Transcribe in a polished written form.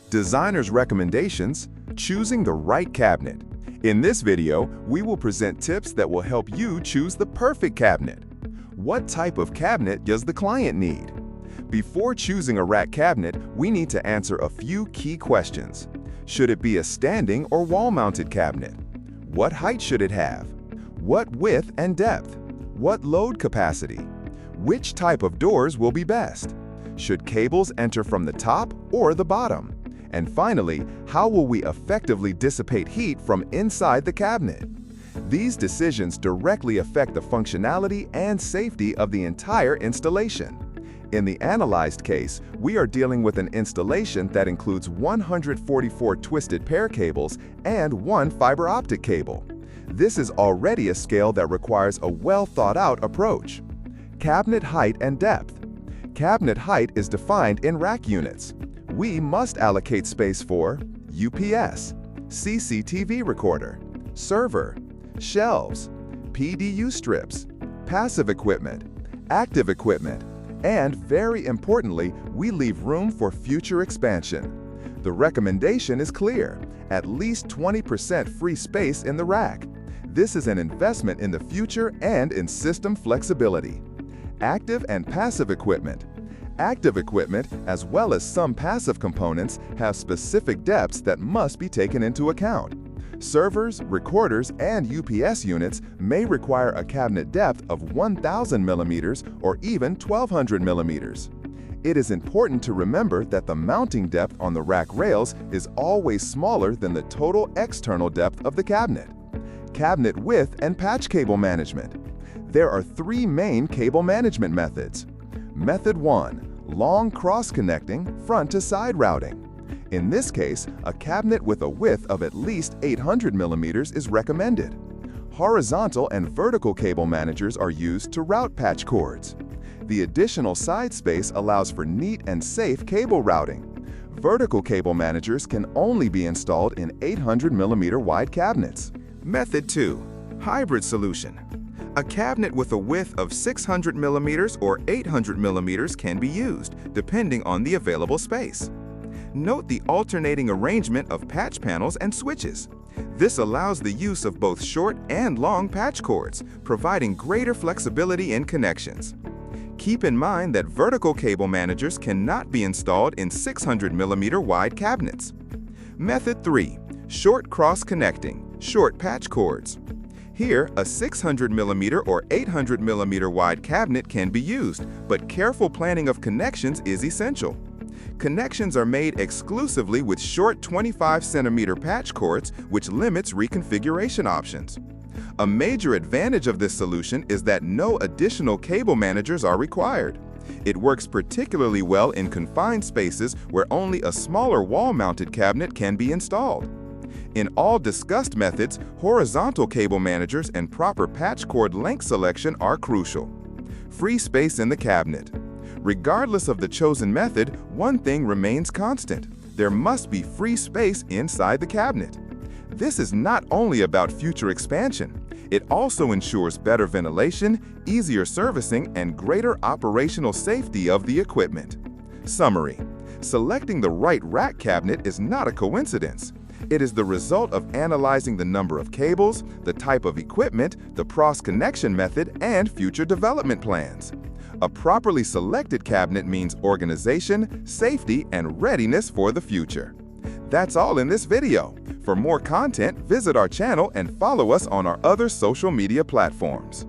Designer's recommendations, choosing the right cabinet. In this video, we will present tips that will help you choose the perfect cabinet. What type of cabinet does the client need? Before choosing a rack cabinet, we need to answer a few key questions. Should it be a standing or wall-mounted cabinet? What height should it have? What width and depth? What load capacity? Which type of doors will be best? Should cables enter from the top or the bottom? And finally, how will we effectively dissipate heat from inside the cabinet? These decisions directly affect the functionality and safety of the entire installation. In the analyzed case, we are dealing with an installation that includes 144 twisted pair cables and one fiber optic cable. This is already a scale that requires a well-thought-out approach. Cabinet height and depth. Cabinet height is defined in rack units. We must allocate space for UPS, CCTV recorder, server, shelves, PDU strips, passive equipment, active equipment, and very importantly, we leave room for future expansion. The recommendation is clear: at least 20% free space in the rack. This is an investment in the future and in system flexibility. Active and passive equipment. Active equipment, as well as some passive components, have specific depths that must be taken into account. Servers, recorders, and UPS units may require a cabinet depth of 1,000 millimeters or even 1,200 millimeters. It is important to remember that the mounting depth on the rack rails is always smaller than the total external depth of the cabinet. Cabinet width and patch cable management. There are three main cable management methods. Method 1. Long cross-connecting, front-to-side routing. In this case, a cabinet with a width of at least 800 millimeters is recommended. Horizontal and vertical cable managers are used to route patch cords. The additional side space allows for neat and safe cable routing. Vertical cable managers can only be installed in 800 millimeter wide cabinets. Method 2. Hybrid solution. A cabinet with a width of 600 millimeters or 800 millimeters can be used, depending on the available space. Note the alternating arrangement of patch panels and switches. This allows the use of both short and long patch cords, providing greater flexibility in connections. Keep in mind that vertical cable managers cannot be installed in 600 millimeter wide cabinets. Method 3. Short cross-connecting, short patch cords. Here, a 600 millimeter or 800 millimeter wide cabinet can be used, but careful planning of connections is essential. Connections are made exclusively with short 25 centimeter patch cords, which limits reconfiguration options. A major advantage of this solution is that no additional cable managers are required. It works particularly well in confined spaces where only a smaller wall-mounted cabinet can be installed. In all discussed methods, horizontal cable managers and proper patch cord length selection are crucial. Free space in the cabinet. Regardless of the chosen method, one thing remains constant: there must be free space inside the cabinet. This is not only about future expansion, it also ensures better ventilation, easier servicing, and greater operational safety of the equipment. Summary: selecting the right rack cabinet is not a coincidence. It is the result of analyzing the number of cables, the type of equipment, the cross-connection method, and future development plans. A properly selected cabinet means organization, safety, and readiness for the future. That's all in this video. For more content, visit our channel and follow us on our other social media platforms.